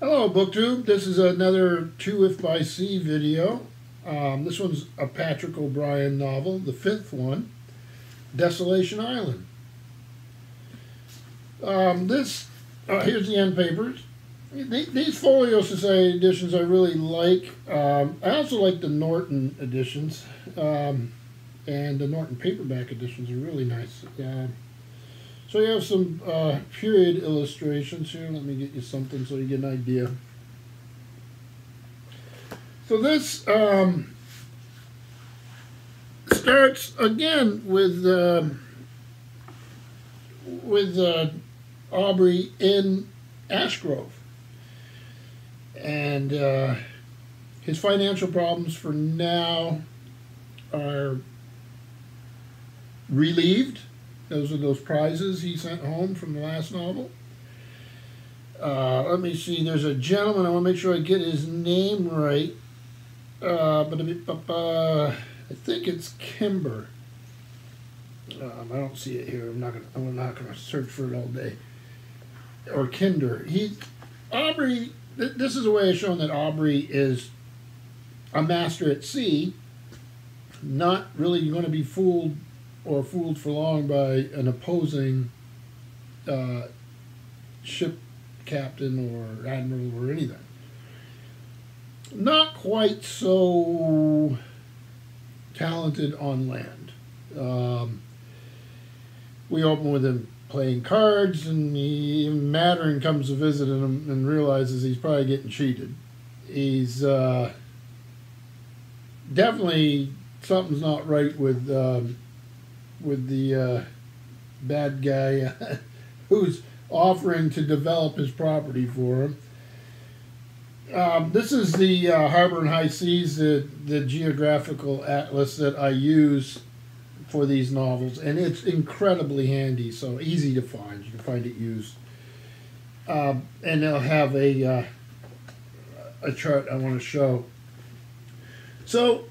Hello BookTube, this is another 2 If by Sea video. This one's a Patrick O'Brian novel, the 5th one, Desolation Island. Here's the end papers. These Folio Society editions I really like. I also like the Norton editions, and the Norton paperback editions are really nice. So you have some period illustrations here. Let me get you something so you get an idea. So this starts again with Aubrey in Ashgrove, and his financial problems for now are relieved. Those are those prizes he sent home from the last novel. Let me see. There's a gentleman. I want to make sure I get his name right. I think it's Kimber. I don't see it here. I'm not gonna search for it all day. Or Kinder. Aubrey. This is a way of showing that Aubrey is a master at sea. Not really going to be fooled for long by an opposing ship captain or admiral or anything. Not quite so talented on land. We open with him playing cards, and Mattern comes to visit him and realizes he's probably getting cheated. He's definitely something's not right with the bad guy who's offering to develop his property for him. This is the Harbor and High Seas, the geographical atlas that I use for these novels, and it's incredibly handy, so easy to find. You can find it used. And they'll have a chart I want to show. So,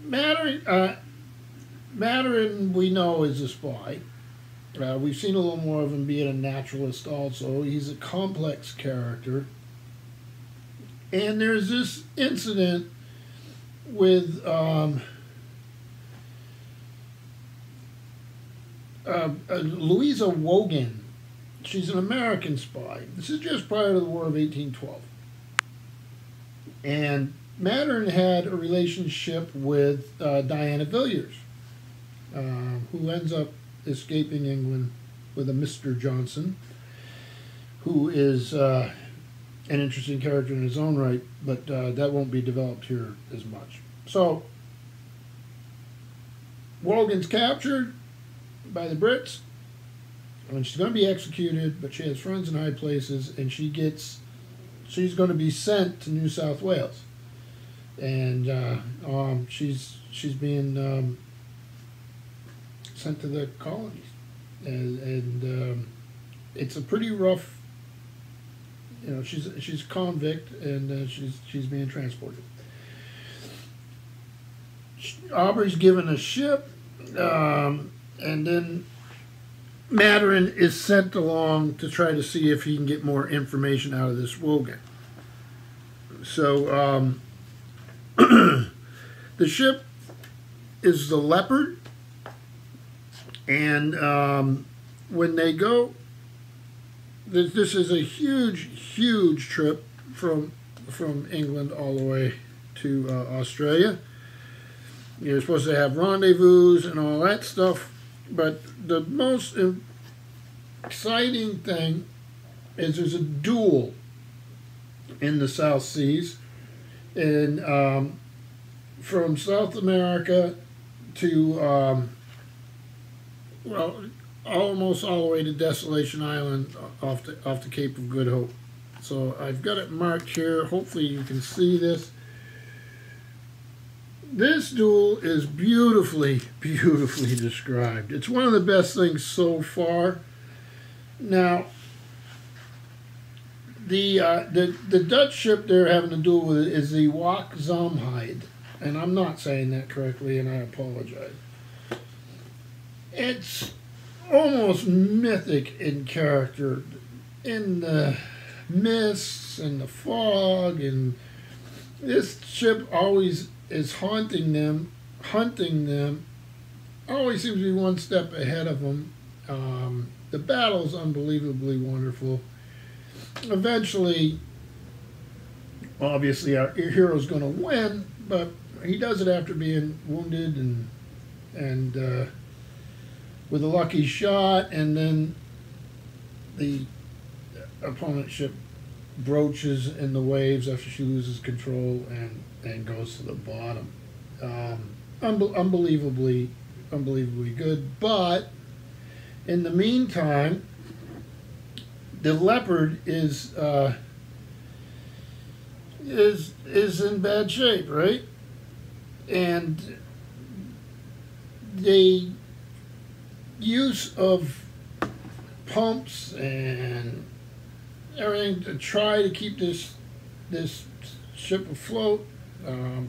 Mattern, we know, is a spy. We've seen a little more of him being a naturalist also. He's a complex character. And there's this incident with Louisa Wogan. She's an American spy. This is just prior to the War of 1812. And Mattern had a relationship with Diana Villiers, who ends up escaping England with a Mr. Johnson, who is an interesting character in his own right, but that won't be developed here as much. So, Wogan's captured by the Brits, and she's going to be executed, but she has friends in high places, and she's going to be sent to New South Wales. And she's being sent to the colonies, and it's a pretty rough. She's a convict, and she's being transported. Aubrey's given a ship, and then Mattern is sent along to try to see if he can get more information out of this Wogan. So. The ship is the Leopard, and when they go, this is a huge trip from England all the way to Australia. You're supposed to have rendezvous and all that stuff, but the most exciting thing is there's a duel in the South Seas. And from South America to, almost all the way to Desolation Island off the Cape of Good Hope. So I've got it marked here. Hopefully you can see this. This duel is beautifully described. It's one of the best things so far. Now, the Dutch ship they're having to duel with is the Wak Zamheid, and I'm not saying that correctly, and I apologize. It's almost mythic in character, in the mists and the fog, and this ship always is hunting them, always seems to be one step ahead of them. The battle's unbelievably wonderful. Eventually, obviously, our hero's going to win, but he does it after being wounded and with a lucky shot, and then the opponent ship broaches in the waves after she loses control and goes to the bottom. Unbelievably good. But in the meantime, the Leopard is in bad shape, right? And the use of pumps and everything to try to keep this ship afloat.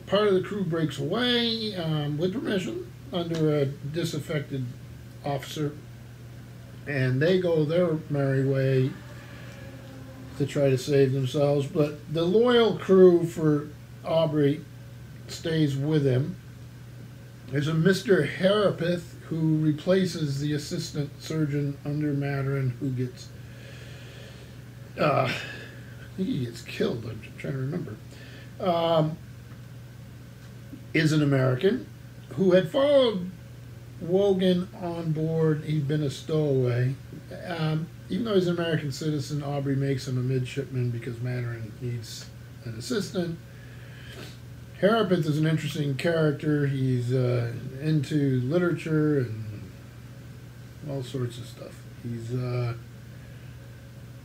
Part of the crew breaks away with permission under a disaffected officer, and they go their merry way to try to save themselves. But the loyal crew for Aubrey stays with him. There's a Mr. Harapith who replaces the assistant surgeon under Maturin, who gets I think he gets killed. I'm trying to remember. Is an American who had followed Wogan on board. He'd been a stowaway. Even though he's an American citizen, Aubrey makes him a midshipman because Maturin needs an assistant. Harapith is an interesting character. He's into literature and all sorts of stuff. He's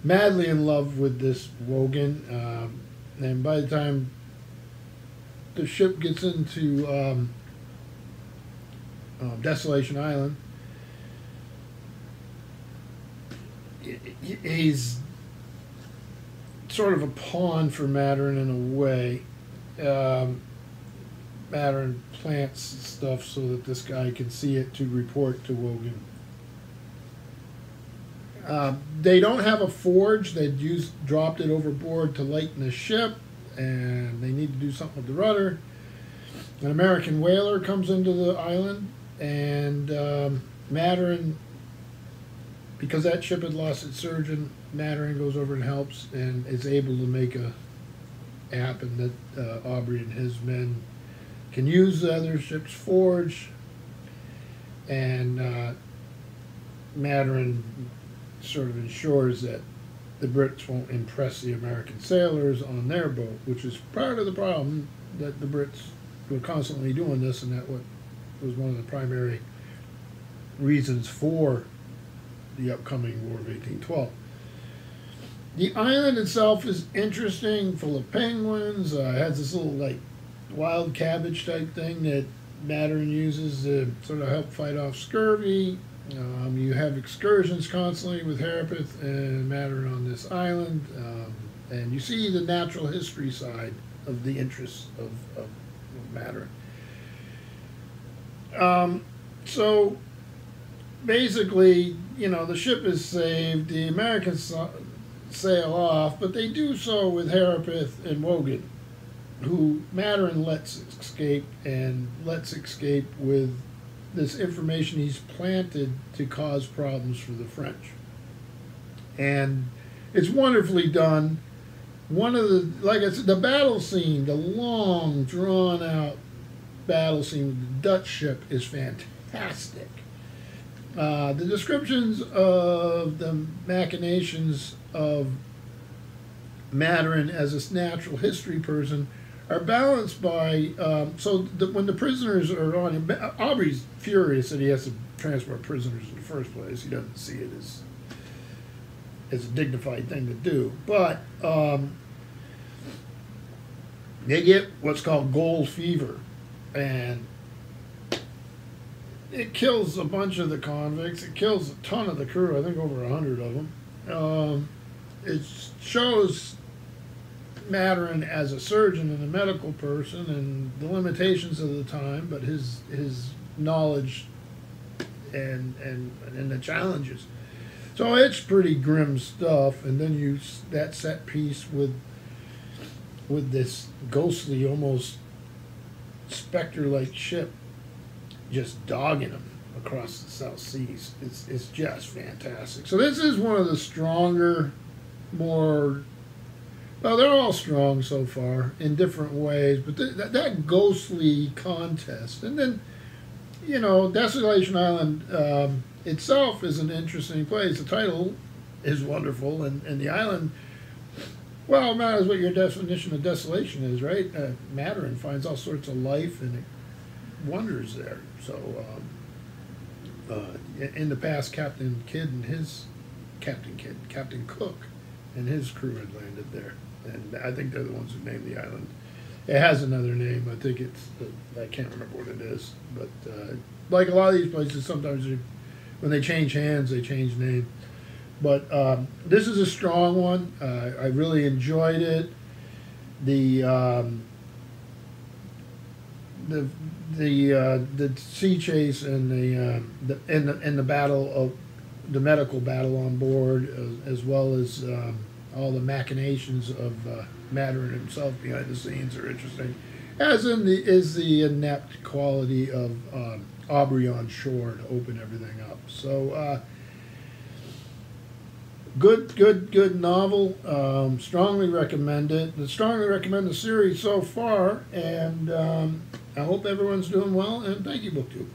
madly in love with this Wogan, and by the time the ship gets into Desolation Island, he's sort of a pawn for Maturin in a way. Maturin plants stuff so that this guy can see it to report to Wogan. They don't have a forge. They'd dropped it overboard to lighten the ship, and they need to do something with the rudder. An American whaler comes into the island, and Maturin, because that ship had lost its surgeon, Maturin goes over and helps and is able to make a happen that Aubrey and his men can use the other ship's forge, and Maturin sort of ensures that the Brits won't impress the American sailors on their boat, which is part of the problem, that the Brits were constantly doing this, and that was one of the primary reasons for the upcoming War of 1812. The island itself is interesting, full of penguins. It has this little like wild cabbage type thing that Maturin uses to sort of help fight off scurvy. You have excursions constantly with Harapith and Maturin on this island, and you see the natural history side of the interests of Maturin. So basically, the ship is saved. The Americans sail off, but they do so with Harapith and Wogan, who Maturin lets escape, and lets escape with this information he's planted to cause problems for the French. And it's wonderfully done. One of the, like I said, the battle scene, the long, drawn-out battle scene with the Dutch ship is fantastic. The descriptions of the machinations of Maturin as a natural history person are balanced by, when the prisoners are on him, Aubrey's furious that he has to transport prisoners in the first place. He doesn't see it as a dignified thing to do. But they get what's called gold fever, and it kills a bunch of the convicts. It kills a ton of the crew, I think over 100 of them. It shows Maturin as a surgeon and a medical person and the limitations of the time, but his knowledge and the challenges. So it's pretty grim stuff, and then that set piece with this ghostly, almost specter-like ship just dogging them across the South Seas. It's just fantastic. So this is one of the stronger, more, well, they're all strong so far in different ways, but that ghostly contest, and then, you know, Desolation Island itself is an interesting place. The title is wonderful, and the island, well, it matters what your definition of desolation is, right? Matter, and finds all sorts of life and wonders there. So, in the past, Captain Cook and his crew had landed there, and I think they're the ones who named the island. It has another name. I think I can't remember what it is, but like a lot of these places, sometimes when they change hands, they change name. But this is a strong one. I really enjoyed it. The sea chase and the battle of the medical battle on board, as well as all the machinations of Matter himself behind the scenes are interesting. As is the inept quality of Aubrey on shore to open everything up. So. Good novel. Strongly recommend it. Strongly recommend the series so far, and I hope everyone's doing well. And thank you, BookTube.